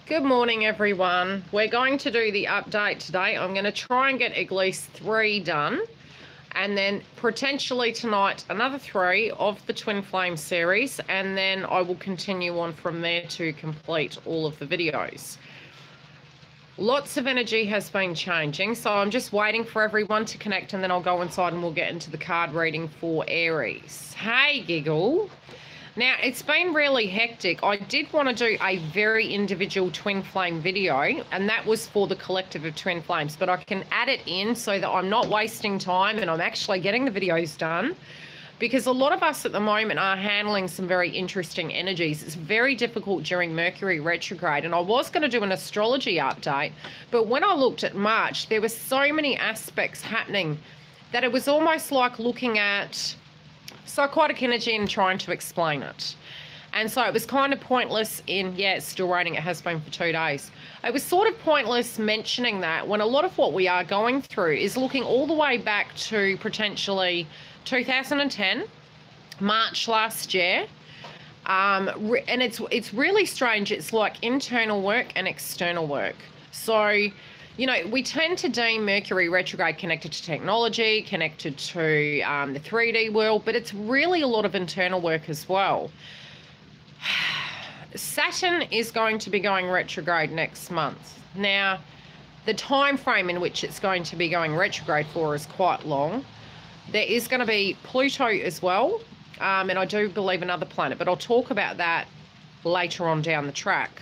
Good morning, everyone. We're going to do the update today. I'm going to try and get at least 3 done, and then potentially tonight another 3 of the Twin Flame series, and then I will continue on from there to complete all of the videos. Lots of energy has been changing, so I'm just waiting for everyone to connect, and then I'll go inside and we'll get into the card reading for Aries. Hey, Giggle. Now, it's been really hectic. I did want to do a very individual twin flame video, and that was for the collective of twin flames, but I can add it in so that I'm not wasting time and I'm actually getting the videos done, because a lot of us at the moment are handling some very interesting energies. It's very difficult during Mercury retrograde, and I was going to do an astrology update, but when I looked at March, there were so many aspects happening that it was almost like looking at psychotic energy and trying to explain it. And so it was kind of pointless it's still raining, it has been for 2 days. It was sort of pointless mentioning that when a lot of what we are going through is looking all the way back to potentially 2010, March last year. And it's really strange. It's like internal work and external work. So, you know, we tend to deem Mercury retrograde connected to technology, connected to the 3D world, but it's really a lot of internal work as well. Saturn is going to be going retrograde next month. Now, the time frame in which it's going to be going retrograde for is quite long. There is going to be Pluto as well, and I do believe another planet, but I'll talk about that later on down the track.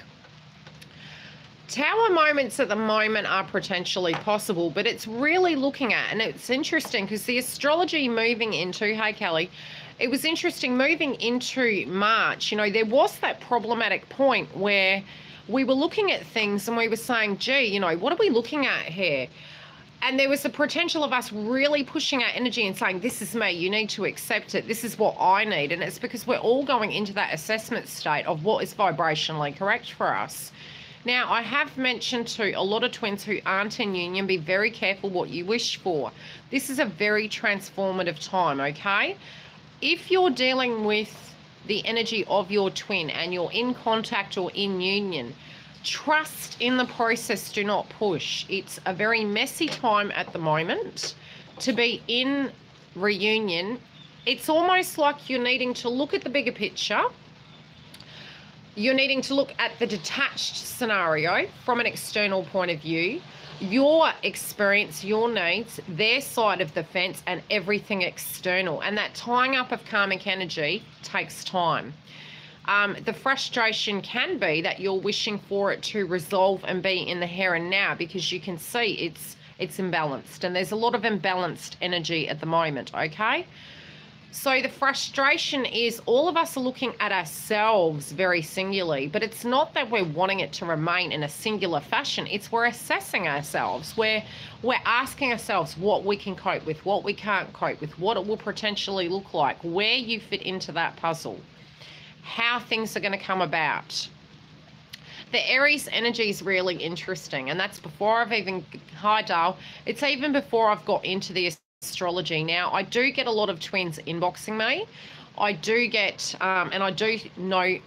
Tower moments at the moment are potentially possible, but it's really looking at, and it's interesting because the astrology moving into, hey Kelly, it was interesting moving into March. You know, there was that problematic point where we were looking at things and we were saying, gee, you know, what are we looking at here? And there was the potential of us really pushing our energy and saying, this is me, you need to accept it, this is what I need. And it's because we're all going into that assessment state of what is vibrationally correct for us. Now, I have mentioned to a lot of twins who aren't in union, be very careful what you wish for. This is a very transformative time, okay? If you're dealing with the energy of your twin and you're in contact or in union, trust in the process, do not push. It's a very messy time at the moment to be in reunion. It's almost like you're needing to look at the bigger picture. You're needing to look at the detached scenario from an external point of view, your experience, your needs, their side of the fence, and everything external. And that tying up of karmic energy takes time. The frustration can be that you're wishing for it to resolve and be in the here and now, because you can see it's imbalanced, and there's a lot of imbalanced energy at the moment, okay? So the frustration is all of us are looking at ourselves very singularly, but it's not that we're wanting it to remain in a singular fashion. It's we're assessing ourselves. We're asking ourselves what we can cope with, what we can't cope with, what it will potentially look like, where you fit into that puzzle, how things are going to come about. The Aries energy is really interesting, and that's before I've even, hi Dale, it's even before I've got into the astrology. Now, I do get a lot of twins inboxing me. I do get, and I do know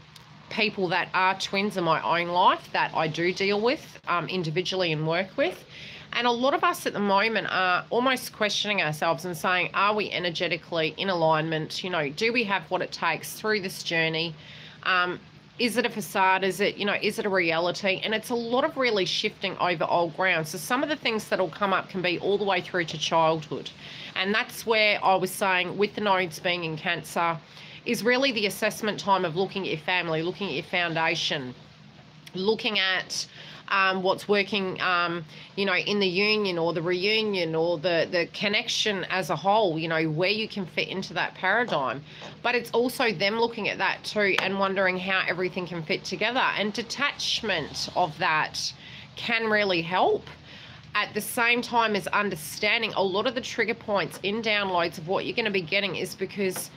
people that are twins in my own life that I do deal with individually and work with. And a lot of us at the moment are almost questioning ourselves and saying, are we energetically in alignment? You know, do we have what it takes through this journey? Is it a facade? Is it, you know, is it a reality? And it's a lot of really shifting over old ground. So some of the things that'll come up can be all the way through to childhood. And that's where I was saying with the nodes being in Cancer is really the assessment time of looking at your family, looking at your foundation, looking at what's working, you know, in the union or the reunion or the connection as a whole, you know, where you can fit into that paradigm. But it's also them looking at that too and wondering how everything can fit together. And detachment of that can really help. At the same time as understanding a lot of the trigger points in downloads of what you're going to be getting is because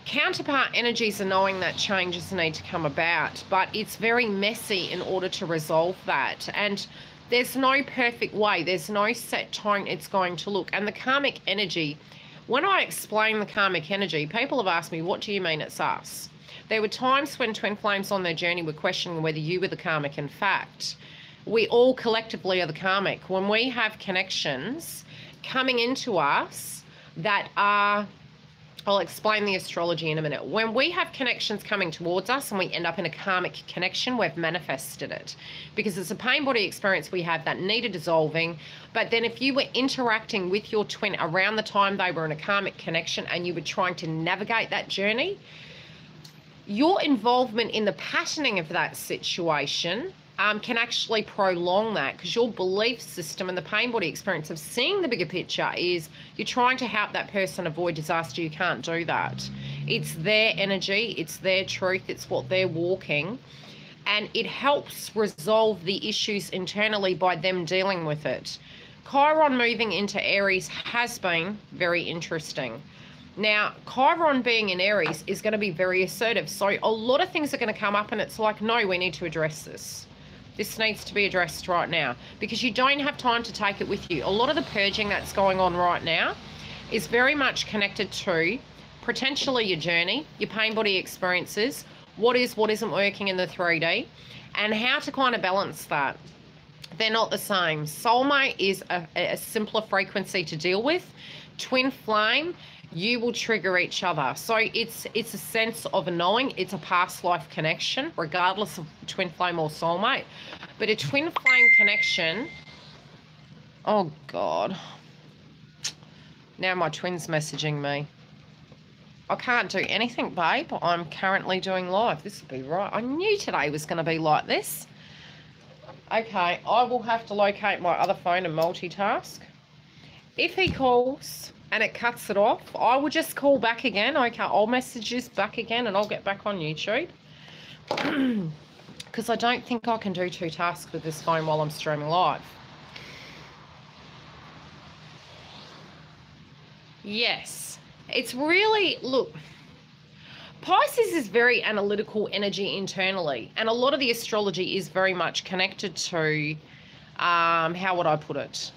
counterpart energies are knowing that changes need to come about, but it's very messy in order to resolve that. And there's no perfect way. There's no set tone it's going to look. And the karmic energy, when I explain the karmic energy, people have asked me, what do you mean it's us? There were times when twin flames on their journey were questioning whether you were the karmic. In fact, we all collectively are the karmic. When we have connections coming into us that are, I'll explain the astrology in a minute. When we have connections coming towards us and we end up in a karmic connection, we've manifested it. Because it's a pain body experience we have that needed dissolving. But then if you were interacting with your twin around the time they were in a karmic connection and you were trying to navigate that journey, your involvement in the patterning of that situation can actually prolong that, because your belief system and the pain body experience of seeing the bigger picture is you're trying to help that person avoid disaster. You can't do that. It's their energy, it's their truth, it's what they're walking, and it helps resolve the issues internally by them dealing with it. Chiron moving into Aries has been very interesting. Now, Chiron being in Aries is going to be very assertive, so a lot of things are going to come up and it's like, no, we need to address this. This needs to be addressed right now, because you don't have time to take it with you. A lot of the purging that's going on right now is very much connected to potentially your journey, your pain body experiences, what isn't working in the 3D, and how to kind of balance that. They're not the same. Soulmate is a simpler frequency to deal with. Twin flame, you will trigger each other. So it's a sense of a knowing. It's a past life connection, regardless of twin flame or soulmate. But a twin flame connection, oh God. Now my twin's messaging me. I can't do anything, babe. I'm currently doing live. This will be right. I knew today was going to be like this. Okay, I will have to locate my other phone and multitask. If he calls and it cuts it off, I will just call back again. Okay, I'll message this back again and I'll get back on YouTube. Because I don't think I can do 2 tasks with this phone while I'm streaming live. Yes, it's really, look, Pisces is very analytical energy internally, and a lot of the astrology is very much connected to, how would I put it?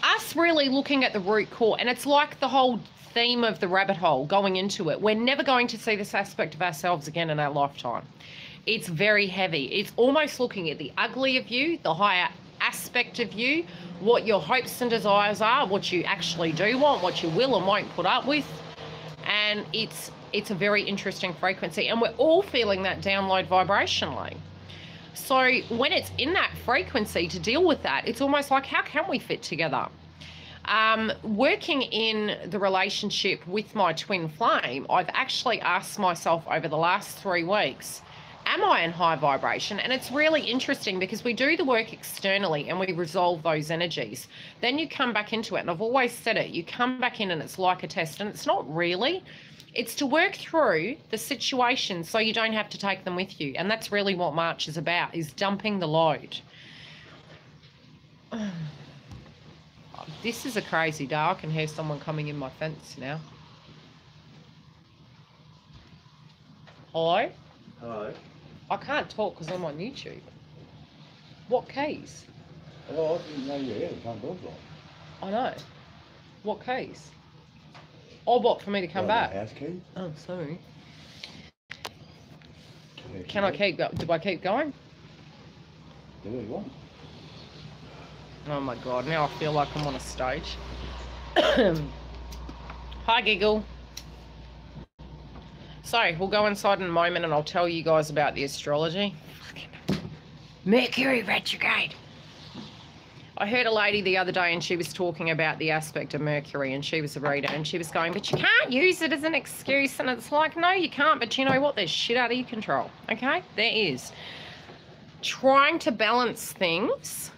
Us really looking at the root core, and it's like the whole theme of the rabbit hole going into it. We're never going to see this aspect of ourselves again in our lifetime. It's very heavy. It's almost looking at the ugly of you, the higher aspect of you, what your hopes and desires are, what you actually do want, what you will and won't put up with. And it's a very interesting frequency, and we're all feeling that download vibrationally. So when it's in that frequency, to deal with that, it's almost like, how can we fit together? Working in the relationship with my twin flame, I've actually asked myself over the last 3 weeks, am I in high vibration? And it's really interesting because we do the work externally and we resolve those energies. Then you come back into it, and I've always said it, you come back in and it's like a test, and it's not really. It's to work through the situation so you don't have to take them with you. And that's really what March is about, is dumping the load. This is a crazy day. I can hear someone coming in my fence now. Hello? Hello. I can't talk because I'm on YouTube. What keys? Oh, I didn't know you were here. The front door's locked. I know. What keys? Oh, what, for me to come back? House key? Oh, sorry. Yeah, Can I keep going? Do I keep going? Do what you want. Oh my God, now I feel like I'm on a stage. Hi, Giggle. So, we'll go inside in a moment and I'll tell you guys about the astrology. Mercury retrograde. I heard a lady the other day and she was talking about the aspect of Mercury, and she was a reader, and she was going, but you can't use it as an excuse. And it's like, no, you can't. But you know what? There's shit out of your control. Okay? There is. Trying to balance things.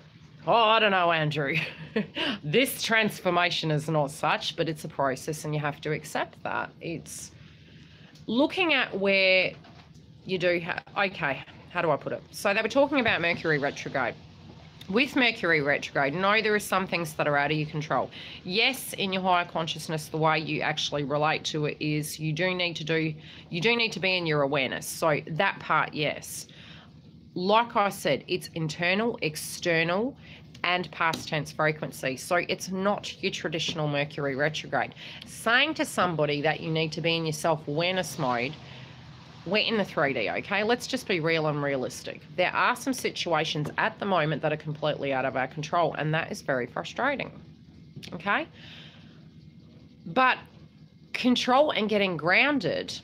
Oh, I don't know, Andrew. This transformation is not such, but it's a process and you have to accept that. It's looking at where you do have, okay, how do I put it? So they were talking about Mercury retrograde. With Mercury retrograde, no, there are some things that are out of your control. Yes, in your higher consciousness, the way you actually relate to it is you do need to be in your awareness. So that part, yes. Like I said, it's internal, external, and past tense frequency. So it's not your traditional Mercury retrograde. Saying to somebody that you need to be in your self-awareness mode, we're in the 3D, okay? Let's just be real and realistic. There are some situations at the moment that are completely out of our control, and that is very frustrating, okay? But control and getting grounded,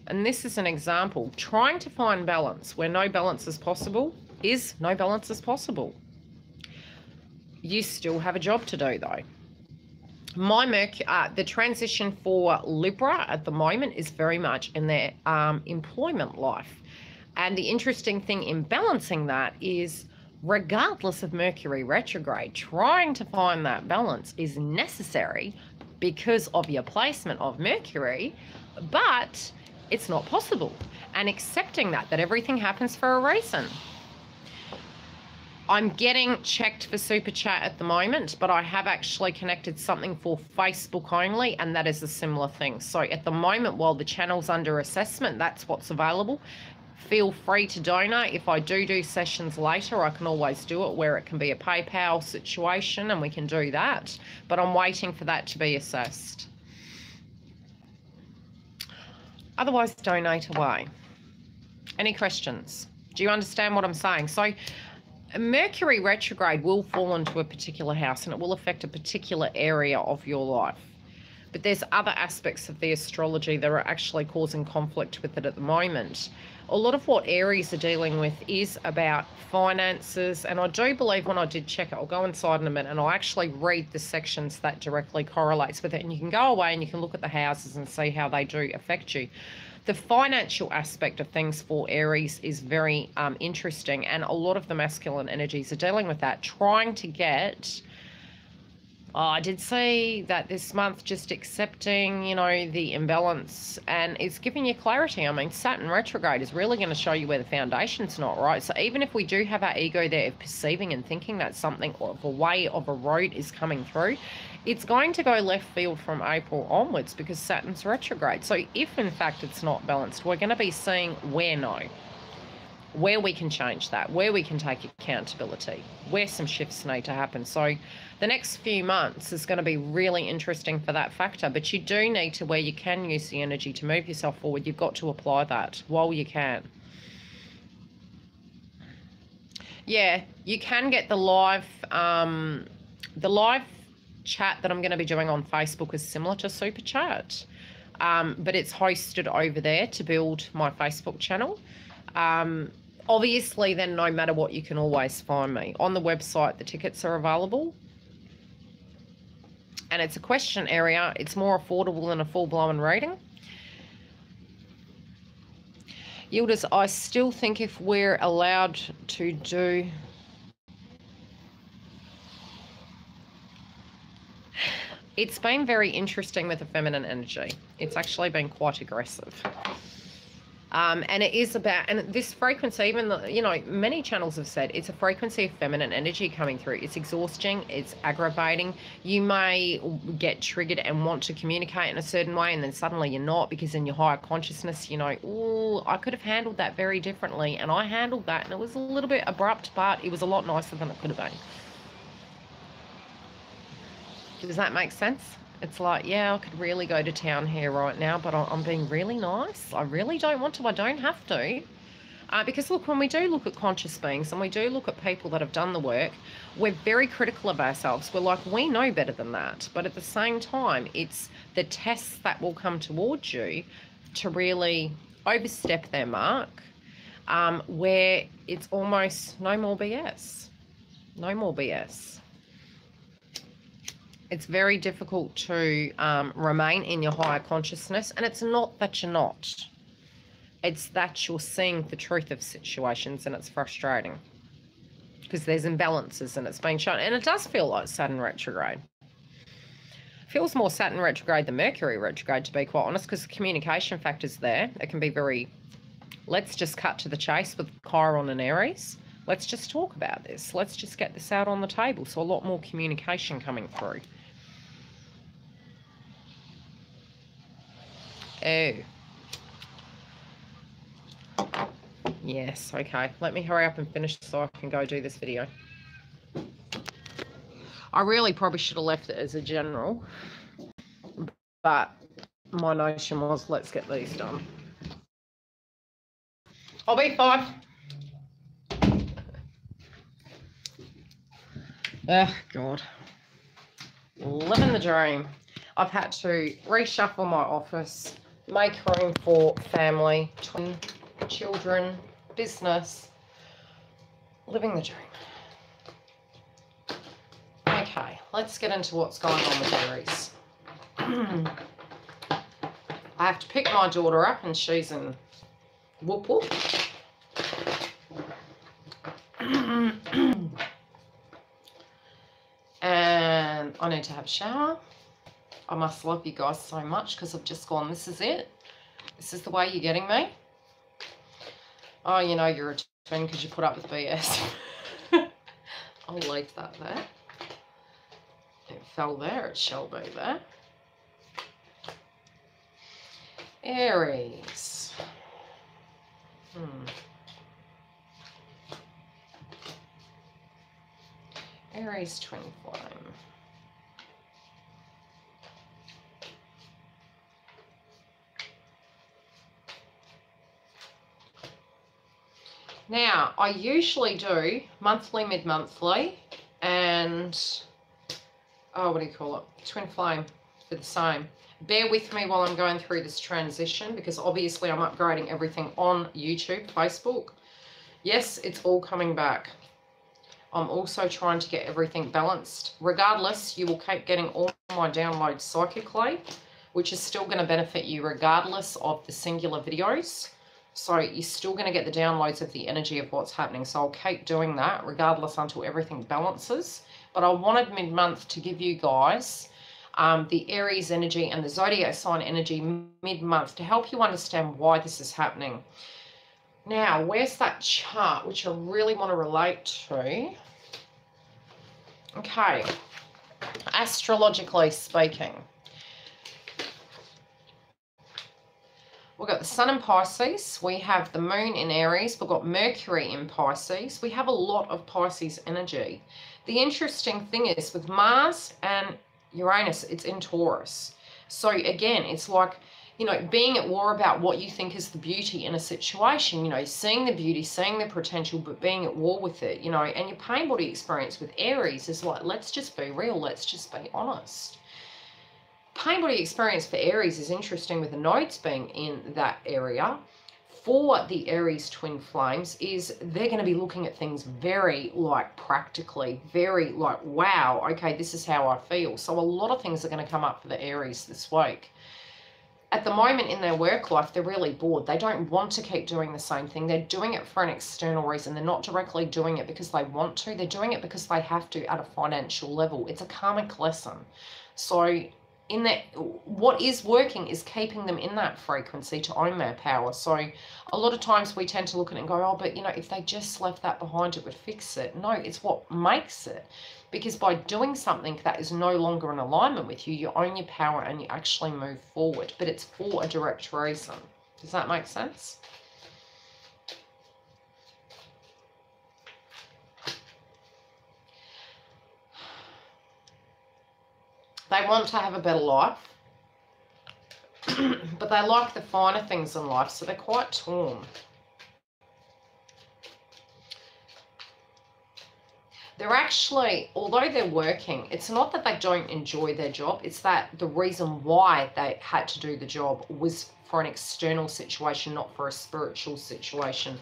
and this is an example, trying to find balance where no balance is possible is no balance is possible. You still have a job to do, though. The transition for Libra at the moment is very much in their employment life. And the interesting thing in balancing that is, regardless of Mercury retrograde, trying to find that balance is necessary because of your placement of Mercury, but it's not possible. And accepting that everything happens for a reason. I'm getting checked for super chat at the moment, but I have actually connected something for Facebook only, and that is a similar thing. So at the moment, while the channel's under assessment, that's what's available. Feel free to donate. If I do sessions later, I can always do it where it can be a PayPal situation, and we can do that. But I'm waiting for that to be assessed. Otherwise, donate away. Any questions? Do you understand what I'm saying? So Mercury retrograde will fall into a particular house, and it will affect a particular area of your life. But there's other aspects of the astrology that are actually causing conflict with it at the moment. A lot of what Aries are dealing with is about finances, and I do believe when I did check it, I'll go inside in a minute and I'll actually read the sections that directly correlates with it, and you can go away and you can look at the houses and see how they do affect you. The financial aspect of things for Aries is very interesting, and a lot of the masculine energies are dealing with that, trying to get... I did see that this month, just accepting, you know, the imbalance, and it's giving you clarity. I mean, Saturn retrograde is really going to show you where the foundation's not right. So even if we do have our ego there of perceiving and thinking that something of a way of a road is coming through, it's going to go left field from April onwards because Saturn's retrograde. So if in fact it's not balanced, we're going to be seeing where we can change that, where we can take accountability, where some shifts need to happen. So the next few months is going to be really interesting for that factor, but you do need to, where you can use the energy to move yourself forward, you've got to apply that while you can. Yeah, you can get the live chat that I'm going to be doing on Facebook is similar to Super Chat, but it's hosted over there to build my Facebook channel. Obviously, then no matter what, you can always find me. On the website, the tickets are available. And it's a question area. It's more affordable than a full-blown reading. Yildiz, I still think if we're allowed to do... It's been very interesting with the feminine energy. It's actually been quite aggressive. And it is about, and this frequency, even though, you know, many channels have said it's a frequency of feminine energy coming through. It's exhausting, it's aggravating. You may get triggered and want to communicate in a certain way, and then suddenly you're not, because in your higher consciousness, you know, oh, I could have handled that very differently, and I handled that, and it was a little bit abrupt, but it was a lot nicer than it could have been. Does that make sense? It's like, yeah, I could really go to town here right now, but I'm being really nice. I really don't want to. I don't have to. Because, look, when we do look at conscious beings and we do look at people that have done the work, we're very critical of ourselves. We're like, we know better than that. But at the same time, it's the tests that will come towards you to really overstep their mark, where it's almost no more BS. No more BS. It's very difficult to remain in your higher consciousness, and it's not that you're not. It's that you're seeing the truth of situations, and it's frustrating because there's imbalances, and it's been shown. And it does feel like Saturn retrograde. It feels more Saturn retrograde than Mercury retrograde, to be quite honest, because the communication factor's there. It can be very, let's just cut to the chase with Chiron and Aries. Let's just talk about this. Let's just get this out on the table. So a lot more communication coming through. Oh. Yes, okay. Let me hurry up and finish so I can go do this video. I really probably should have left it as a general, but my notion was, let's get these done. I'll be 5. Oh, God. Living the dream. I've had to reshuffle my office, make room for family, twin children, business. Living the dream. Okay, let's get into what's going on with Aries. I have to pick my daughter up and she's in whoop whoop. And I need to have a shower. I must love you guys so much because I've just gone, this is it. This is the way you're getting me. Oh, you know you're a twin because you put up with BS. I'll leave that there. It fell there, it shall be there. Aries. Aries twin flame. Now, I usually do monthly, mid-monthly, and, oh, what do you call it? Twin flame for the same. Bear with me while I'm going through this transition because obviously I'm upgrading everything on YouTube, Facebook. Yes, it's all coming back. I'm also trying to get everything balanced. Regardless, you will keep getting all my downloads psychically, which is still going to benefit you regardless of the singular videos. So you're still going to get the downloads of the energy of what's happening. So I'll keep doing that regardless until everything balances. But I wanted mid-month to give you guys the Aries energy and the Zodiac sign energy mid-month to help you understand why this is happening. Now, where's that chart, which I really want to relate to? Okay, astrologically speaking. We've got the Sun in Pisces. We have the Moon in Aries. We've got Mercury in Pisces. We have a lot of Pisces energy. The interesting thing is with Mars and Uranus, it's in Taurus. So again, it's like, you know, being at war about what you think is the beauty in a situation, you know, seeing the beauty, seeing the potential, but being at war with it, you know, and your pain body experience with Aries is like, let's just be real, let's just be honest. Pain body experience for Aries is interesting with the nodes being in that area. For the Aries twin flames is they're going to be looking at things very like practically, very like, wow, okay, this is how I feel. So a lot of things are going to come up for the Aries this week. At the moment in their work life, they're really bored. They don't want to keep doing the same thing. They're doing it for an external reason. They're not directly doing it because they want to. They're doing it because they have to at a financial level. It's a karmic lesson. So in that, what is working is keeping them in that frequency to own their power. So a lot of times we tend to look at it and go, oh, but you know, if they just left that behind, it would fix it. No, it's what makes it. Because by doing something that is no longer in alignment with you, you own your power and you actually move forward. But it's for a direct reason. Does that make sense? They want to have a better life, but they like the finer things in life, so they're quite torn. They're actually, although they're working, it's not that they don't enjoy their job, it's that the reason why they had to do the job was for an external situation, not for a spiritual situation.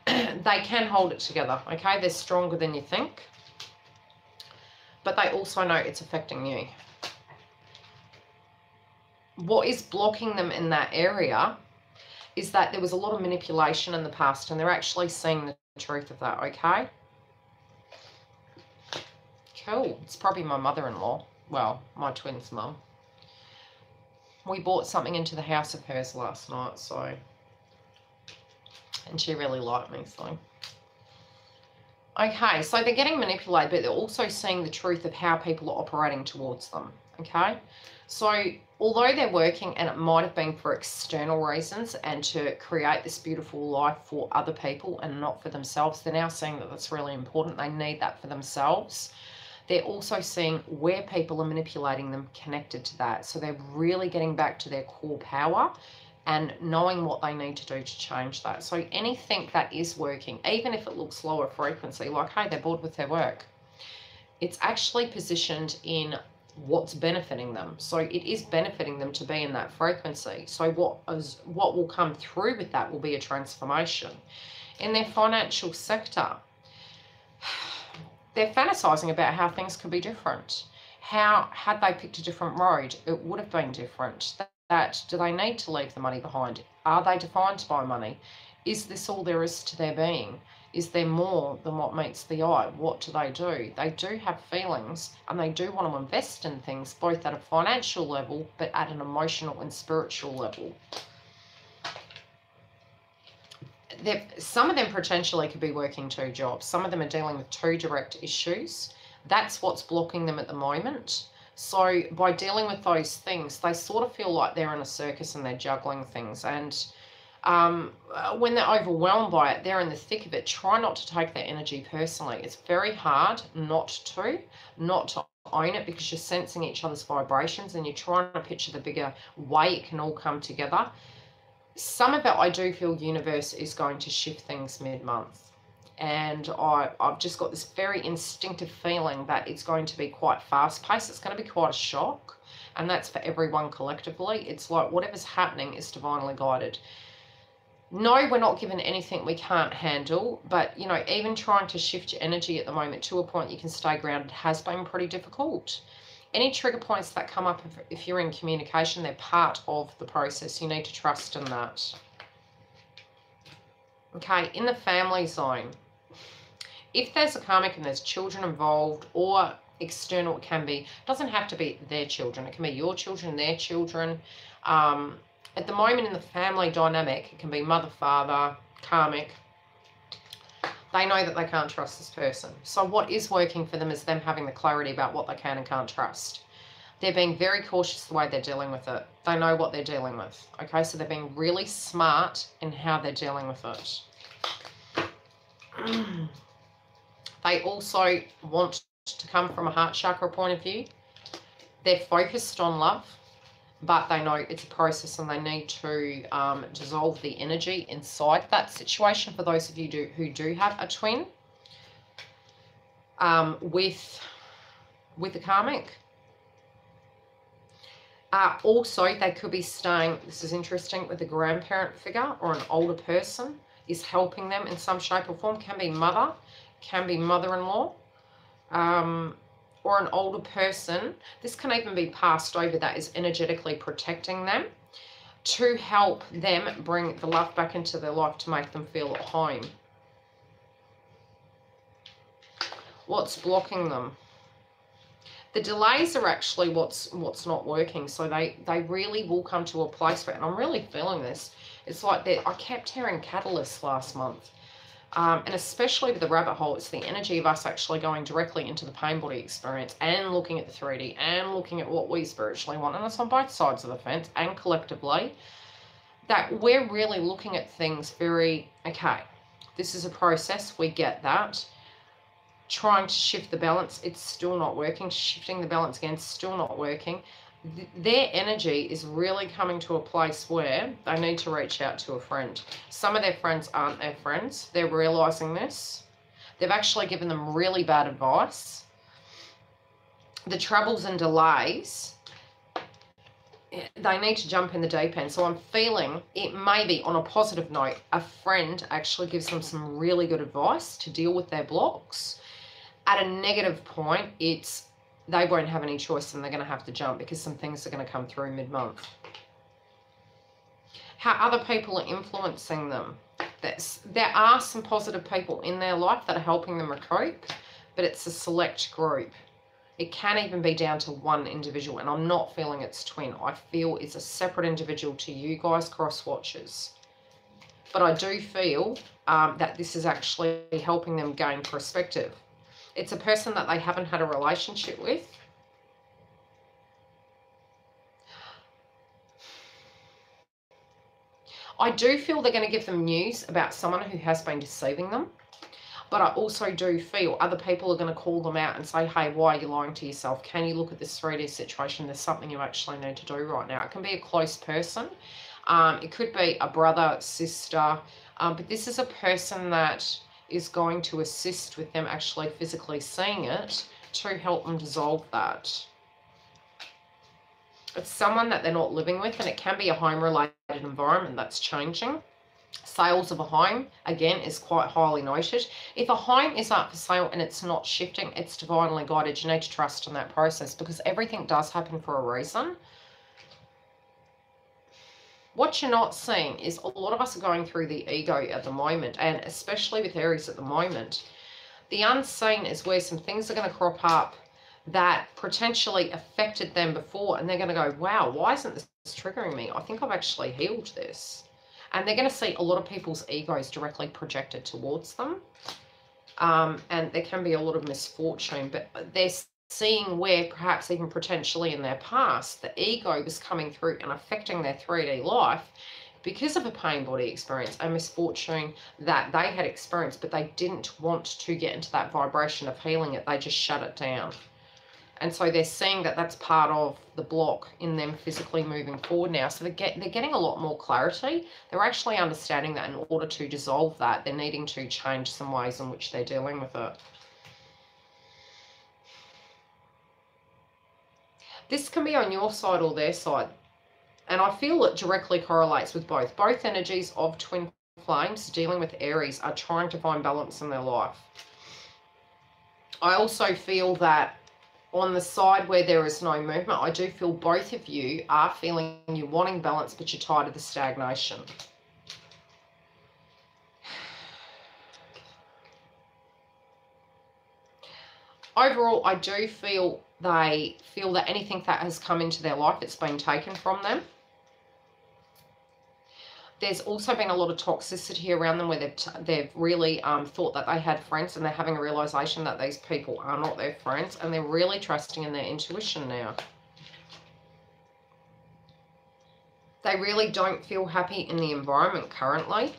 They can hold it together, okay? They're stronger than you think. But they also know it's affecting you. What is blocking them in that area is that there was a lot of manipulation in the past and they're actually seeing the truth of that, okay? Cool. It's probably my mother-in-law. Well, my twin's mum. We bought something into the house of hers last night, so... And she really liked me, so... Okay, so they're getting manipulated, but they're also seeing the truth of how people are operating towards them, okay? So although they're working and it might have been for external reasons and to create this beautiful life for other people and not for themselves, they're now seeing that that's really important. They need that for themselves. They're also seeing where people are manipulating them connected to that. So they're really getting back to their core power and knowing what they need to do to change that. So anything that is working, even if it looks lower frequency, like, hey, they're bored with their work, it's actually positioned in what's benefiting them. So it is benefiting them to be in that frequency. So what will come through with that will be a transformation. In their financial sector, they're fantasizing about how things could be different. How, had they picked a different road, it would have been different. Do they need to leave the money behind? Are they defined by money? Is this all there is to their being? Is there more than what meets the eye? What do? They do have feelings, and they do want to invest in things, both at a financial level, but at an emotional and spiritual level. Some of them potentially could be working 2 jobs. Some of them are dealing with 2 direct issues. That's what's blocking them at the moment. So by dealing with those things, they sort of feel like they're in a circus and they're juggling things. And when they're overwhelmed by it, they're in the thick of it. Try not to take their energy personally. It's very hard not to own it, because you're sensing each other's vibrations and you're trying to picture the bigger way it can all come together. Some of it, I do feel universe is going to shift things mid-month. And I've just got this very instinctive feeling that it's going to be quite fast-paced. It's going to be quite a shock. And that's for everyone collectively. It's like whatever's happening is divinely guided. No, we're not given anything we can't handle. But, you know, even trying to shift your energy at the moment to a point you can stay grounded has been pretty difficult. Any trigger points that come up, if you're in communication, they're part of the process. You need to trust in that. Okay, in the family zone, if there's a karmic and there's children involved, or external, it can be, it doesn't have to be their children. It can be your children, their children. At the moment in the family dynamic, it can be mother, father, karmic. They know that they can't trust this person. So what is working for them is them having the clarity about what they can and can't trust. They're being very cautious the way they're dealing with it. They know what they're dealing with. Okay, so they're being really smart in how they're dealing with it. They also want to come from a heart chakra point of view. They're focused on love, but they know it's a process and they need to dissolve the energy inside that situation. For those of you who do have a twin with a karmic. Also, they could be staying, this is interesting, with a grandparent figure or an older person is helping them in some shape or form. Can be mother, can be mother-in-law, or an older person. This can even be passed over, that is energetically protecting them to help them bring the love back into their life, to make them feel at home. What's blocking them? The delays are actually what's not working. So they really will come to a place where, and I'm really feeling this, it's like that. I kept hearing catalysts last month. And especially with the rabbit hole, it's the energy of us actually going directly into the pain body experience and looking at the 3D and looking at what we spiritually want. And it's on both sides of the fence and collectively, that we're really looking at things very, okay, this is a process, we get that. Trying to shift the balance, it's still not working. Shifting the balance again, still not working. Their energy is really coming to a place where they need to reach out to a friend. Some of their friends aren't their friends. They're realizing this. They've actually given them really bad advice. The troubles and delays, they need to jump in the deep end. So I'm feeling it may be, on a positive note, a friend actually gives them some really good advice to deal with their blocks. At a negative point, it's they won't have any choice and they're going to have to jump, because some things are going to come through mid-month. How other people are influencing them. There are some positive people in their life that are helping them recoup, but it's a select group. It can even be down to one individual, and I'm not feeling it's twin. I feel it's a separate individual to you guys, cross-watchers. But I do feel that this is actually helping them gain perspective. It's a person that they haven't had a relationship with. I do feel they're going to give them news about someone who has been deceiving them. But I also do feel other people are going to call them out and say, hey, why are you lying to yourself? Can you look at this 3D situation? There's something you actually need to do right now. It can be a close person. It could be a brother, sister. But this is a person that is going to assist with them actually physically seeing it to help them dissolve that. It's someone that they're not living with, and it can be a home-related environment that's changing. Sales of a home, again, is quite highly noted. If a home is up for sale and it's not shifting, it's divinely guided. You need to trust in that process because everything does happen for a reason. What you're not seeing is a lot of us are going through the ego at the moment, and especially with Aries at the moment. The unseen is where some things are going to crop up that potentially affected them before, and they're going to go, wow, why isn't this triggering me? I think I've actually healed this. And they're going to see a lot of people's egos directly projected towards them. And there can be a lot of misfortune, but they're seeing where perhaps even potentially in their past, the ego was coming through and affecting their 3D life because of a pain body experience, a misfortune that they had experienced, but they didn't want to get into that vibration of healing it. They just shut it down. And so they're seeing that that's part of the block in them physically moving forward now. So they're getting a lot more clarity. They're actually understanding that in order to dissolve that, they're needing to change some ways in which they're dealing with it. This can be on your side or their side. And I feel it directly correlates with both. Both energies of twin flames dealing with Aries are trying to find balance in their life. I also feel that on the side where there is no movement, I do feel both of you are feeling you're wanting balance, but you're tired of the stagnation. Overall, I do feel they feel that anything that has come into their life, it's been taken from them. There's also been a lot of toxicity around them where they've really thought that they had friends, and they're having a realization that these people are not their friends, and they're really trusting in their intuition now. They really don't feel happy in the environment currently,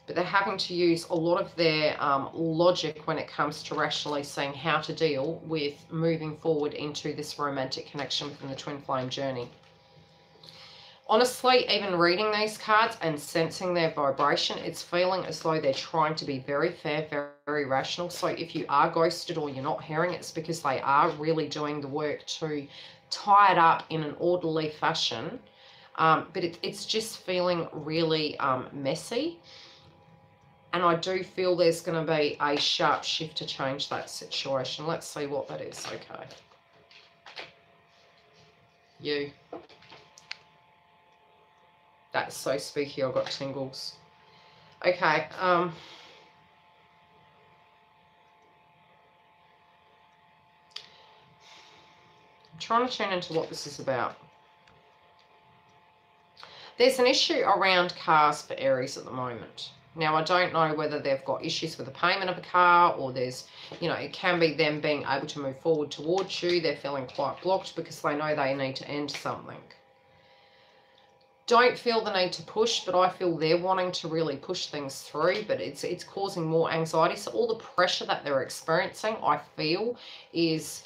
but they're having to use a lot of their logic when it comes to rationally seeing how to deal with moving forward into this romantic connection within the twin flame journey. Honestly, even reading these cards and sensing their vibration, it's feeling as though they're trying to be very fair, very, very rational. So if you are ghosted or you're not hearing it, it's because they are really doing the work to tie it up in an orderly fashion. But it's just feeling really messy. And I do feel there's going to be a sharp shift to change that situation. Let's see what that is. Okay. You. That's so spooky, I've got tingles. Okay, I'm trying to tune into what this is about. There's an issue around cars for Aries at the moment. Now, I don't know whether they've got issues with the payment of a car, or there's, you know, it can be them being able to move forward towards you. They're feeling quite blocked because they know they need to end something. Don't feel the need to push, but I feel they're wanting to really push things through, but it's causing more anxiety. So all the pressure that they're experiencing, I feel, is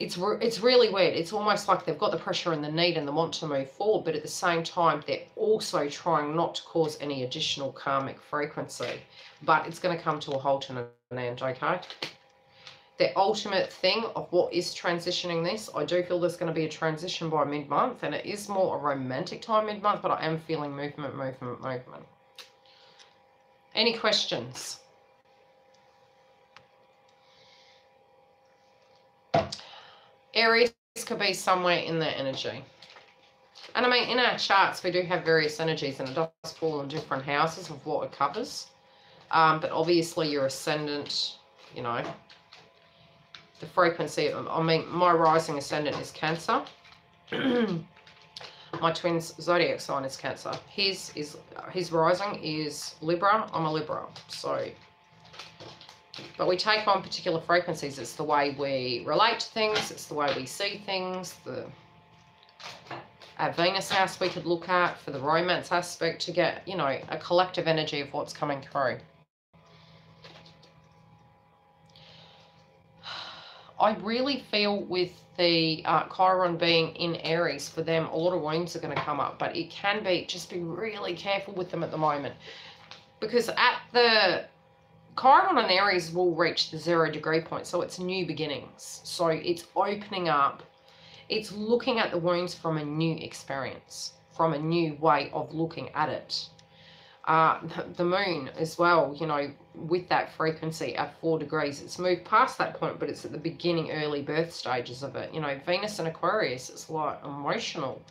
it's really weird. It's almost like they've got the pressure and the need and the want to move forward, but at the same time, they're also trying not to cause any additional karmic frequency. But it's going to come to a halt and an end, okay? The ultimate thing of what is transitioning this, I do feel there's going to be a transition by mid-month, and it is more a romantic time mid-month, but I am feeling movement. Any questions? Aries could be somewhere in their energy. And I mean, in our charts, we do have various energies, and it does fall in different houses of what it covers. But obviously your ascendant, you know, the frequency, I mean, my rising ascendant is Cancer. My twin's zodiac sign is Cancer. His rising is Libra. I'm a Libra. So, but we take on particular frequencies. It's the way we relate to things. It's the way we see things. Our Venus house we could look at for the romance aspect to get, you know, a collective energy of what's coming through. I really feel with the Chiron being in Aries, for them, a lot of wounds are going to come up, but it can be, just be really careful with them at the moment. Because at the Chiron and Aries will reach the 0 degree point, so it's new beginnings. So it's opening up, it's looking at the wounds from a new experience, from a new way of looking at it. The moon as well, you know, with that frequency at 4 degrees, it's moved past that point, but it's at the beginning, early birth stages of it. You know, Venus and Aquarius, it's like emotional.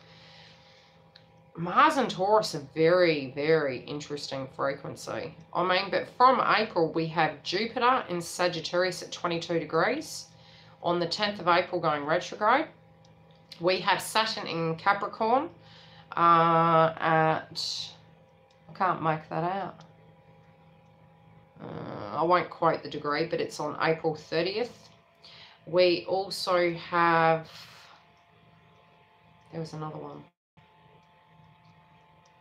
Mars and Taurus are very, very interesting frequency. I mean, but from April, we have Jupiter in Sagittarius at 22 degrees. On the 10th of April, going retrograde. We have Saturn in Capricorn at... I can't make that out. I won't quote the degree, but it's on April 30th. We also have... There was another one.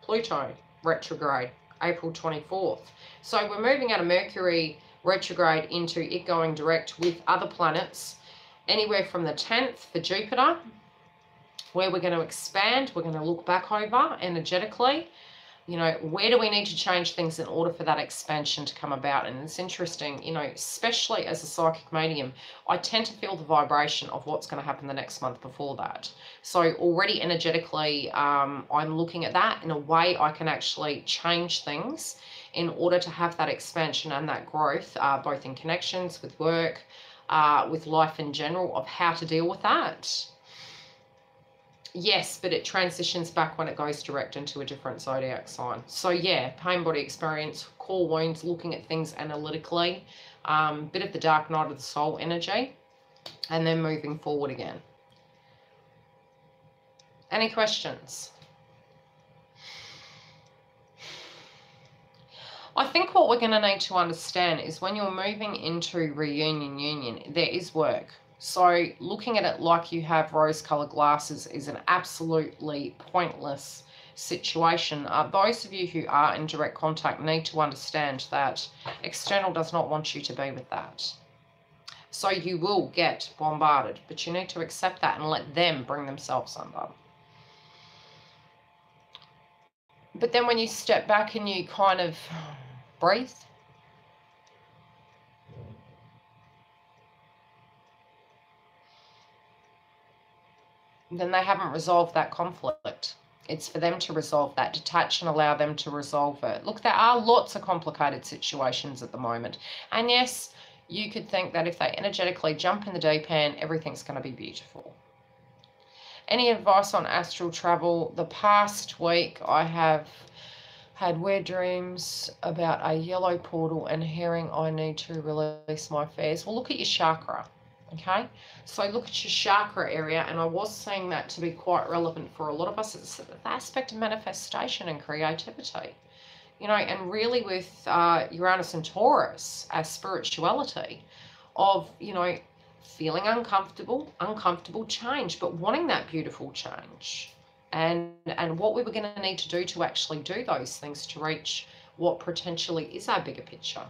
Pluto retrograde, April 24th. So we're moving out of Mercury retrograde into it going direct with other planets, anywhere from the 10th for Jupiter, where we're going to expand, we're going to look back over energetically. You know, where do we need to change things in order for that expansion to come about? And it's interesting, you know, especially as a psychic medium, I tend to feel the vibration of what's going to happen the next month before that. So already energetically, I'm looking at that in a way I can actually change things in order to have that expansion and that growth, both in connections, with work, with life in general, of how to deal with that. Yes, but it transitions back when it goes direct into a different zodiac sign. So yeah, pain body experience, core wounds, looking at things analytically, bit of the dark night of the soul energy, and then moving forward again. Any questions? I think what we're going to need to understand is when you're moving into reunion union, there is work. So looking at it like you have rose-colored glasses is an absolutely pointless situation. Those of you who are in direct contact need to understand that external does not want you to be with that. So you will get bombarded, but you need to accept that and let them bring themselves under. But then when you step back and you kind of breathe, then they haven't resolved that conflict. It's for them to resolve that, detach and allow them to resolve it. Look, there are lots of complicated situations at the moment. And yes, you could think that if they energetically jump in the deep end, everything's going to be beautiful. Any advice on astral travel? The past week I have had weird dreams about a yellow portal and hearing I need to release my fears. Well, look at your chakra. Okay, so look at your chakra area, and I was seeing that to be quite relevant for a lot of us. It's the aspect of manifestation and creativity, you know, and really with Uranus and Taurus as spirituality of, you know, feeling uncomfortable change, but wanting that beautiful change, and what we were going to need to do to actually do those things to reach what potentially is our bigger picture.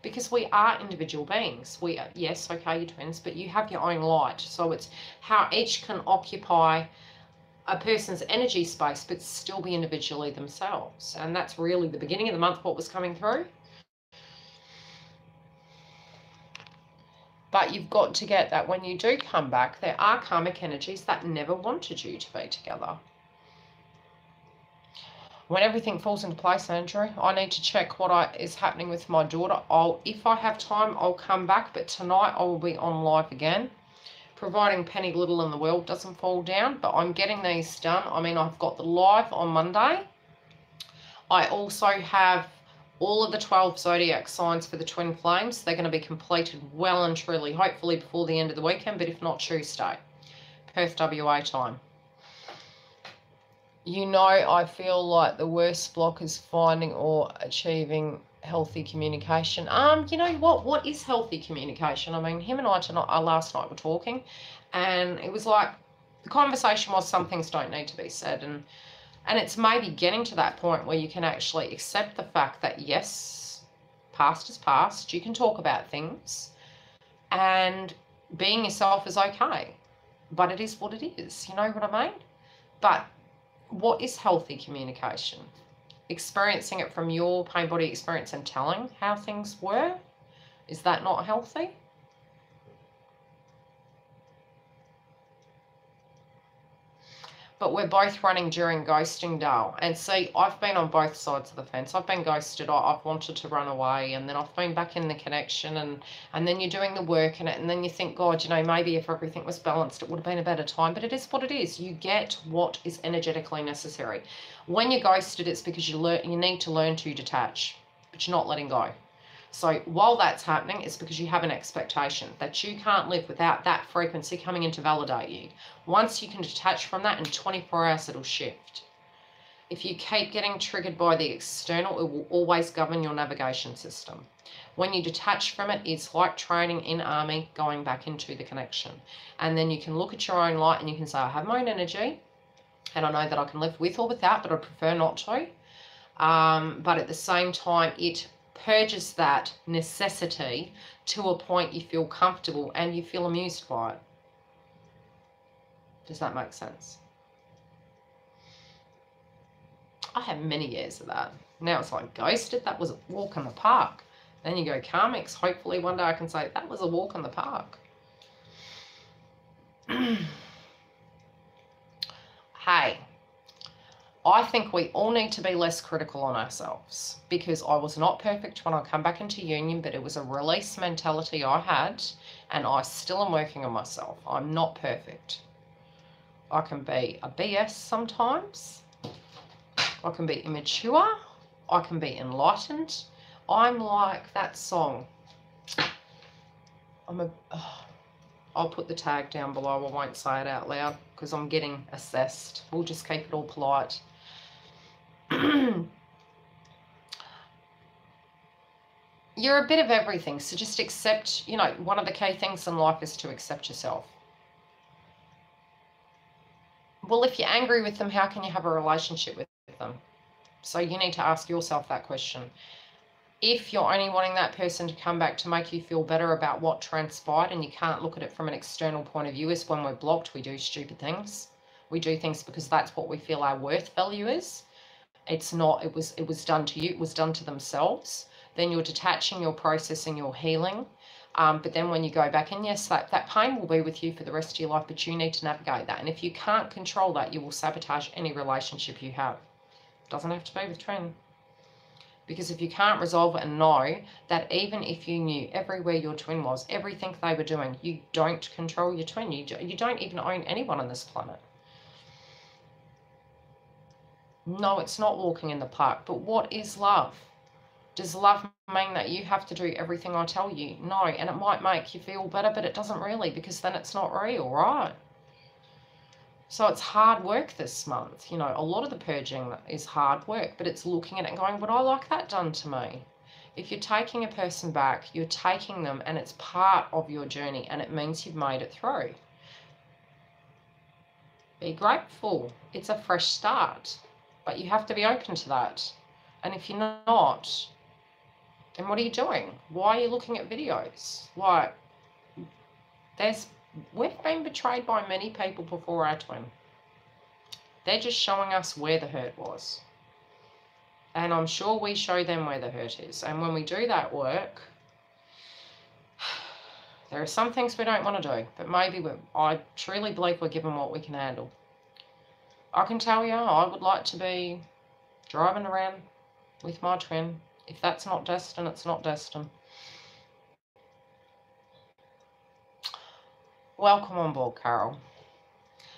Because we are individual beings. We are, yes, okay, you're twins, but you have your own light. So it's how each can occupy a person's energy space, but still be individually themselves. And that's really the beginning of the month, what was coming through. But you've got to get that when you do come back, there are karmic energies that never wanted you to be together. When everything falls into place, Andrew, I need to check what is happening with my daughter. If I have time, I'll come back, but tonight I will be on live again, providing Penny Little in the world doesn't fall down, but I'm getting these done. I mean, I've got the live on Monday. I also have all of the 12 zodiac signs for the twin flames. They're going to be completed well and truly, hopefully before the end of the weekend, but if not, Tuesday, Perth, WA time. You know, I feel like the worst block is finding or achieving healthy communication. You know what is healthy communication? I mean, him and I last night were talking, and it was like the conversation was some things don't need to be said, and it's maybe getting to that point where you can actually accept the fact that yes, past is past. You can talk about things, and being yourself is okay, but it is what it is. You know what I mean? But what is healthy communication? Experiencing it from your pain body experience and telling how things were? Is that not healthy? But we're both running during ghosting, Dale. And see, I've been on both sides of the fence. I've been ghosted. I've wanted to run away, and then I've been back in the connection, and then you're doing the work in it, and then you think, God, you know, maybe if everything was balanced, it would have been a better time. But it is what it is. You get what is energetically necessary. When you're ghosted, it's because you need to learn to detach, but you're not letting go. So while that's happening, it's because you have an expectation that you can't live without that frequency coming in to validate you. Once you can detach from that, in 24 hours, it'll shift. If you keep getting triggered by the external, it will always govern your navigation system. When you detach from it, it's like training in army, going back into the connection. And then you can look at your own light and you can say, I have my own energy, and I know that I can live with or without, but I prefer not to. But at the same time, it purges that necessity to a point you feel comfortable and you feel amused by it. Does that make sense? I had many years of that. Now it's like ghosted, that was a walk in the park. Then you go karmics, hopefully one day I can say that was a walk in the park. Hey, I think we all need to be less critical on ourselves, because I was not perfect when I come back into union, but it was a release mentality I had, and I still am working on myself. I'm not perfect. I can be a BS sometimes. I can be immature. I can be enlightened. I'm like that song. I'll put the tag down below. I won't say it out loud because I'm getting assessed. We'll just keep it all polite. You're a bit of everything, so just accept, you know, one of the key things in life is to accept yourself. Well, if you're angry with them, how can you have a relationship with them? So you need to ask yourself that question. If you're only wanting that person to come back to make you feel better about what transpired, and you can't look at it from an external point of view, is when we're blocked, we do stupid things. We do things because that's what we feel our worth value is. It's not, it was done to you, it was done to themselves. Then you're detaching, you're processing, you're healing. But then when you go back in, yes, that pain will be with you for the rest of your life, but you need to navigate that. And if you can't control that, you will sabotage any relationship you have. It doesn't have to be with twin. Because if you can't resolve it and know that even if you knew everywhere your twin was, everything they were doing, you don't control your twin. You don't even own anyone on this planet. No, it's not walking in the park. But what is love? Does love mean that you have to do everything I tell you? No, and it might make you feel better, but it doesn't really, because then it's not real, right? So it's hard work this month. You know, a lot of the purging is hard work, but it's looking at it and going, would I like that done to me? If you're taking a person back, you're taking them, and it's part of your journey, and it means you've made it through. Be grateful. It's a fresh start, but you have to be open to that. And if you're not, then what are you doing? Why are you looking at videos? Like, we've been betrayed by many people before our twin. They're just showing us where the hurt was. And I'm sure we show them where the hurt is. And when we do that work, there are some things we don't want to do, but maybe I truly believe we're given what we can handle. I can tell you, I would like to be driving around with my twin. If that's not destined, it's not destined. Welcome on board, Carol.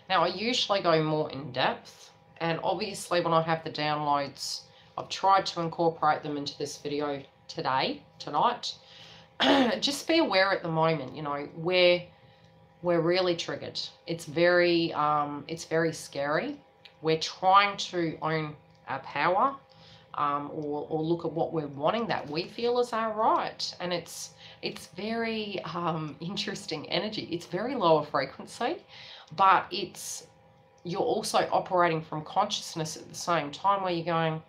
Now, I usually go more in depth, and obviously when I have the downloads, I've tried to incorporate them into this video tonight. Just be aware at the moment, you know, we're really triggered. It's very scary. We're trying to own our power, or look at what we're wanting that we feel is our right. And it's very interesting energy. It's very lower frequency, but you're also operating from consciousness at the same time, where you're going,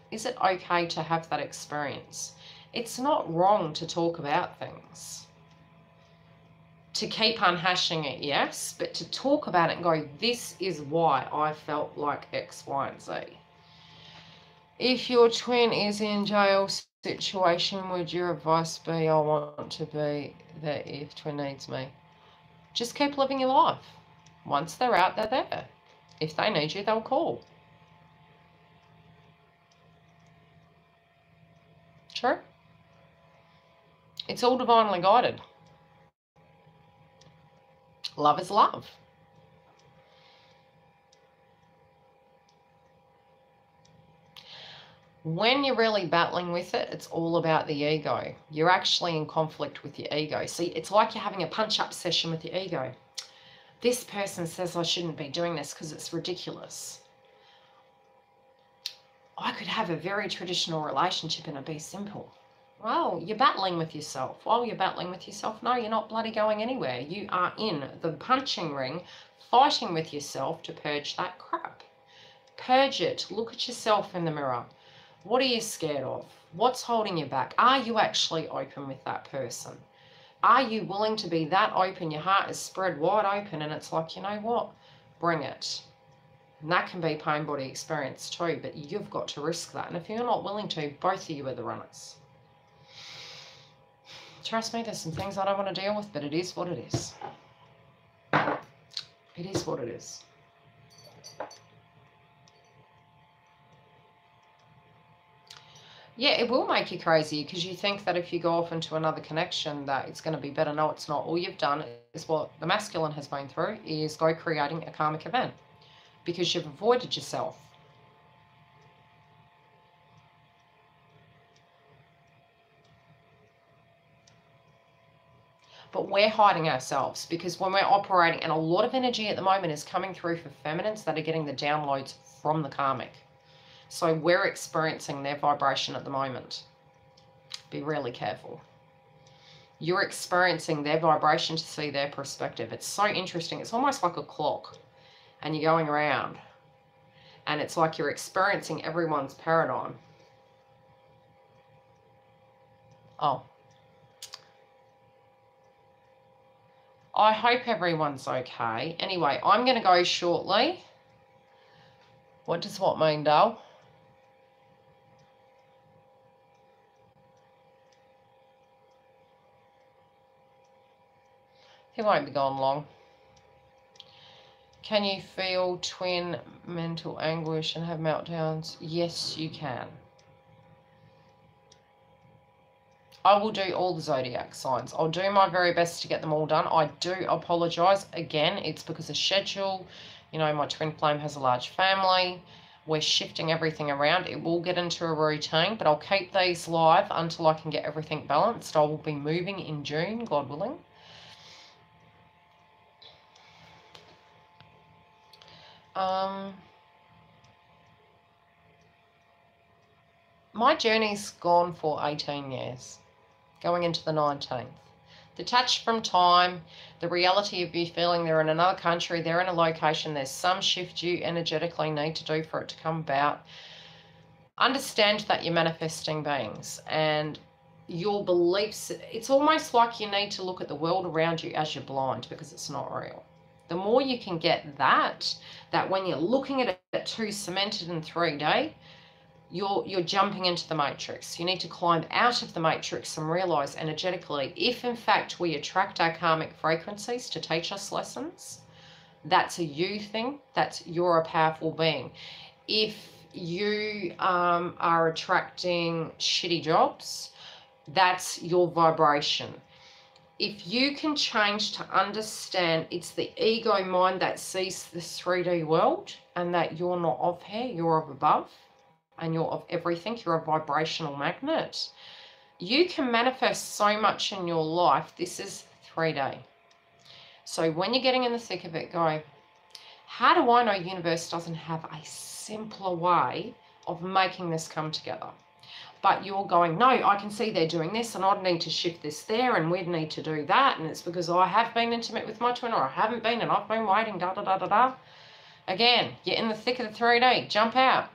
is it okay to have that experience? It's not wrong to talk about things. To keep unhashing it, yes, but to talk about it and go, this is why I felt like X, Y, and Z. If your twin is in jail situation, would your advice be, I want to be there if twin needs me? Just keep living your life. Once they're out, they're there. If they need you, they'll call. True. It's all divinely guided. Love is love. When you're really battling with it, it's all about the ego. You're actually in conflict with your ego. See, it's like you're having a punch-up session with your ego. This person says I shouldn't be doing this because it's ridiculous. I could have a very traditional relationship and it'd be simple. Well, you're battling with yourself. While you're battling with yourself, no, you're not bloody going anywhere. You are in the punching ring, fighting with yourself to purge that crap. Purge it. Look at yourself in the mirror. What are you scared of? What's holding you back? Are you actually open with that person? Are you willing to be that open? Your heart is spread wide open and it's like, you know what? Bring it. And that can be pain body experience too, but you've got to risk that. And if you're not willing to, both of you are the runners. Trust me, there's some things I don't want to deal with, but it is what it is. It is what it is. Yeah, it will make you crazy because you think that if you go off into another connection that it's going to be better. No, it's not. All you've done is what the masculine has been through is go creating a karmic event because you've avoided yourself. But we're hiding ourselves because when we're operating, and a lot of energy at the moment is coming through for feminines that are getting the downloads from the karmic. So we're experiencing their vibration at the moment. Be really careful. You're experiencing their vibration to see their perspective. It's so interesting. It's almost like a clock and you're going around and it's like you're experiencing everyone's paradigm. Oh. I hope everyone's okay. Anyway, I'm going to go shortly. What does what mean, Dale? He won't be gone long. Can you feel twin mental anguish and have meltdowns? Yes, you can. I will do all the zodiac signs. I'll do my very best to get them all done. I do apologise. Again, it's because of schedule. You know, my twin flame has a large family. We're shifting everything around. It will get into a routine, but I'll keep these live until I can get everything balanced. I will be moving in June, God willing. My journey's gone for 18 years, going into the 19th. Detached from time, the reality of you feeling they're in another country, they're in a location, there's some shift you energetically need to do for it to come about. Understand that you're manifesting beings and your beliefs, it's almost like you need to look at the world around you as you're blind because it's not real. The more you can get that when you're looking at it too cemented in 3D, you're jumping into the matrix. You need to climb out of the matrix and realize energetically, if in fact we attract our karmic frequencies to teach us lessons, that's a you thing, you're a powerful being. If you are attracting shitty jobs, that's your vibration. If you can change to understand it's the ego mind that sees this 3D world and that you're not of here, you're of above, and you're of everything, you're a vibrational magnet, you can manifest so much in your life. This is 3D. So when you're getting in the thick of it, go, how do I know universe doesn't have a simpler way of making this come together? But you're going, no, I can see they're doing this and I'd need to shift this there and we'd need to do that. And it's because I have been intimate with my twin or I haven't been and I've been waiting, da, da, da, da, da. Again, you're in the thick of the 3D. Jump out.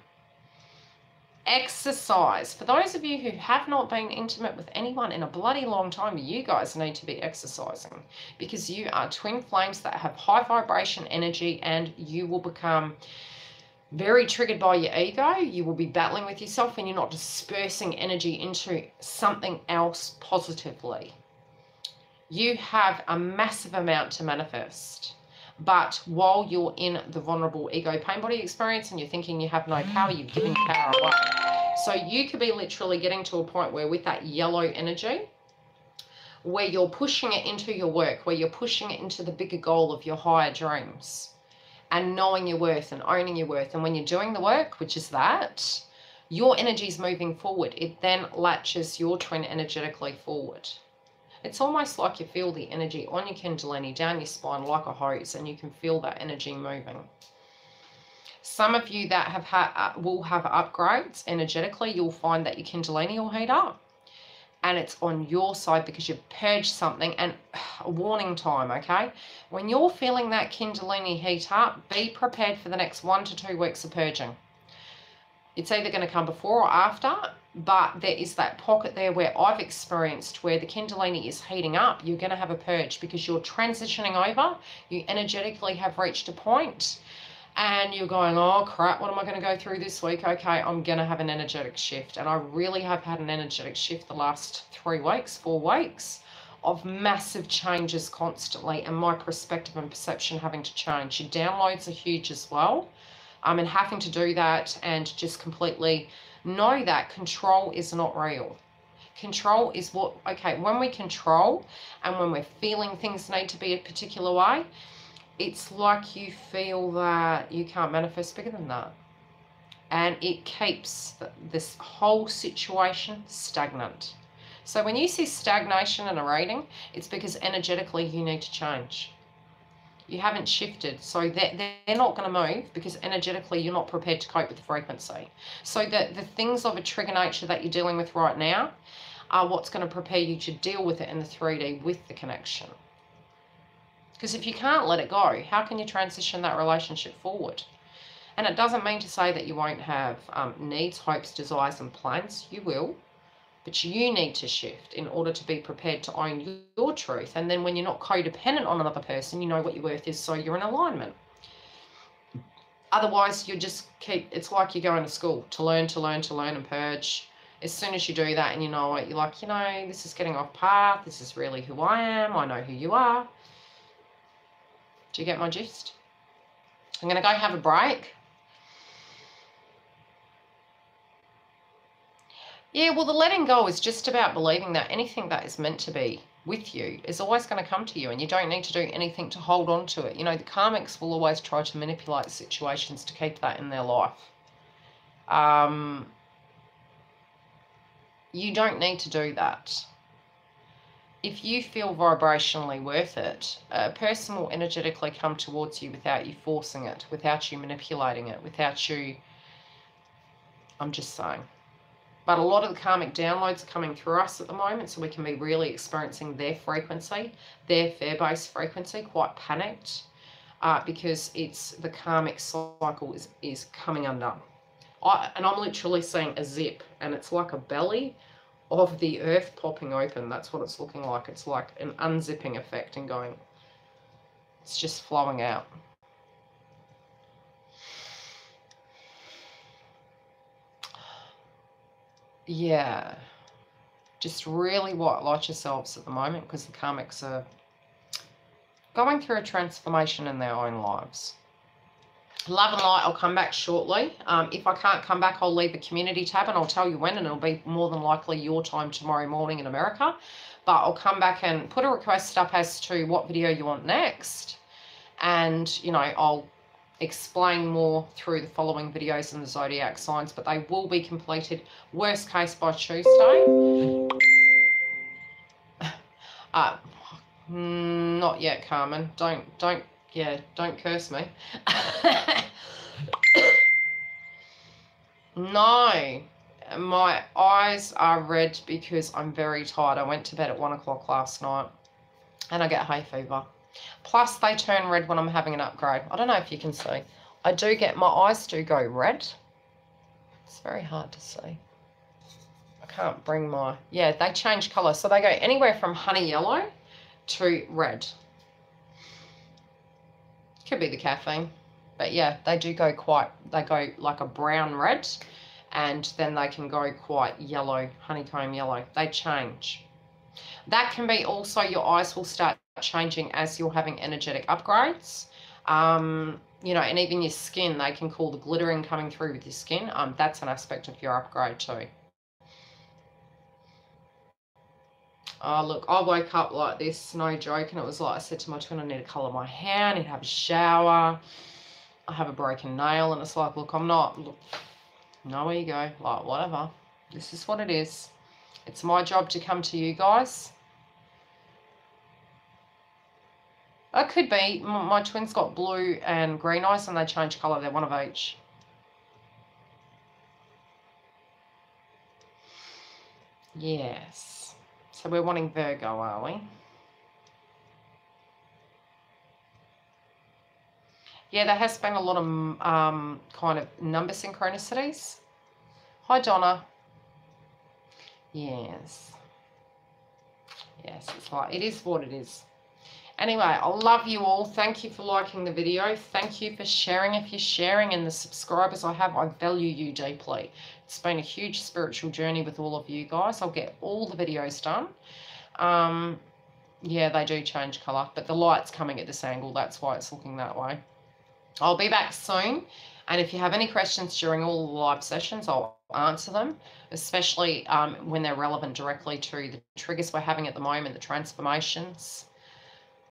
Exercise. For those of you who have not been intimate with anyone in a bloody long time, you guys need to be exercising, because you are twin flames that have high vibration energy, and you will become very triggered by your ego. You will be battling with yourself, and you're not dispersing energy into something else positively. You have a massive amount to manifest. But while you're in the vulnerable ego pain body experience and you're thinking you have no power, you've given power away. So you could be literally getting to a point where, with that yellow energy, where you're pushing it into your work, where you're pushing it into the bigger goal of your higher dreams, and knowing your worth and owning your worth. And when you're doing the work, which is that, your energy is moving forward. It then latches your twin energetically forward. It's almost like you feel the energy on your Kundalini down your spine like a hose, and you can feel that energy moving. Some of you that have will have upgrades energetically, you'll find that your Kundalini will heat up, and it's on your side because you've purged something. And a warning time, okay? When you're feeling that Kundalini heat up, be prepared for the next 1 to 2 weeks of purging. It's either going to come before or after, but there is that pocket there where I've experienced where the Kundalini is heating up. You're going to have a purge because you're transitioning over. You energetically have reached a point and you're going, oh crap, what am I going to go through this week? Okay, I'm going to have an energetic shift. And I really have had an energetic shift the last 3 weeks, 4 weeks of massive changes constantly, and my perspective and perception having to change. Your downloads are huge as well. And having to do that and just completely know that control is not real. Control is what, okay, when we control and when we're feeling things need to be a particular way, it's like you feel that you can't manifest bigger than that. And it keeps this whole situation stagnant. So when you see stagnation in a reading, it's because energetically you need to change. You haven't shifted, so they're not going to move because energetically you're not prepared to cope with the frequency. So the things of a trigger nature that you're dealing with right now are what's going to prepare you to deal with it in the 3D with the connection. Because if you can't let it go, how can you transition that relationship forward? And it doesn't mean to say that you won't have needs, hopes, desires, and plans. You will. But you need to shift in order to be prepared to own your truth. And then when you're not codependent on another person, you know what your worth is, so you're in alignment. Otherwise, you just keep, it's like you're going to school to learn, and purge. As soon as you do that and you know it, you're like, you know, this is getting off path. This is really who I am. I know who you are. Do you get my gist? I'm going to go have a break. Yeah, well, the letting go is just about believing that anything that is meant to be with you is always going to come to you, and you don't need to do anything to hold on to it. You know, the karmics will always try to manipulate situations to keep that in their life. You don't need to do that. If you feel vibrationally worth it, a person will energetically come towards you without you forcing it, without you manipulating it, without you... I'm just saying. But a lot of the karmic downloads are coming through us at the moment, so we can be really experiencing their frequency, their fear-based frequency, quite panicked, because it's the karmic cycle is coming undone. And I'm literally seeing a zip, and it's like a belly of the earth popping open. That's what it's looking like. It's like an unzipping effect and going, it's just flowing out. Yeah, just really watch yourselves at the moment, because the karmics are going through a transformation in their own lives. Love and light, I'll come back shortly. If I can't come back, I'll leave a community tab and I'll tell you when, and it'll be more than likely your time tomorrow morning in America. But I'll come back and put a request up as to what video you want next. And, you know, I'll explain more through the following videos in the zodiac signs, but they will be completed worst case by Tuesday. Not yet, Carmen. Don't curse me. No, my eyes are red because I'm very tired. I went to bed at 1 o'clock last night and I get hay fever. Plus, they turn red when I'm having an upgrade. I don't know if you can see. My eyes do go red. It's very hard to see. I can't bring my... Yeah, they change colour. So they go anywhere from honey yellow to red. Could be the caffeine. But yeah, they do go quite... They go like a brown red. And then they can go quite yellow, honeycomb yellow. They change. That can be also your eyes will start changing as you're having energetic upgrades. You know, and even your skin, they can call the glittering coming through with your skin. That's an aspect of your upgrade too. Oh, look, I woke up like this, no joke, and it was like I said to my twin, I need to colour my hair, I need to have a shower, I have a broken nail, and it's like, look, I'm not, look, no, where you go, like, whatever. This is what it is. It's my job to come to you guys. It could be, my twins got blue and green eyes, and they change colour, they're one of each. Yes. So we're wanting Virgo, are we? Yeah, there has been a lot of kind of number synchronicities. Hi, Donna. Yes. Yes, it's like, it is what it is. Anyway, I love you all. Thank you for liking the video. Thank you for sharing if you're sharing, and the subscribers I have, I value you deeply. It's been a huge spiritual journey with all of you guys. I'll get all the videos done. Yeah, they do change colour, but the light's coming at this angle. That's why it's looking that way. I'll be back soon, and if you have any questions during all the live sessions, I'll answer them, especially when they're relevant directly to the triggers we're having at the moment, the transformations.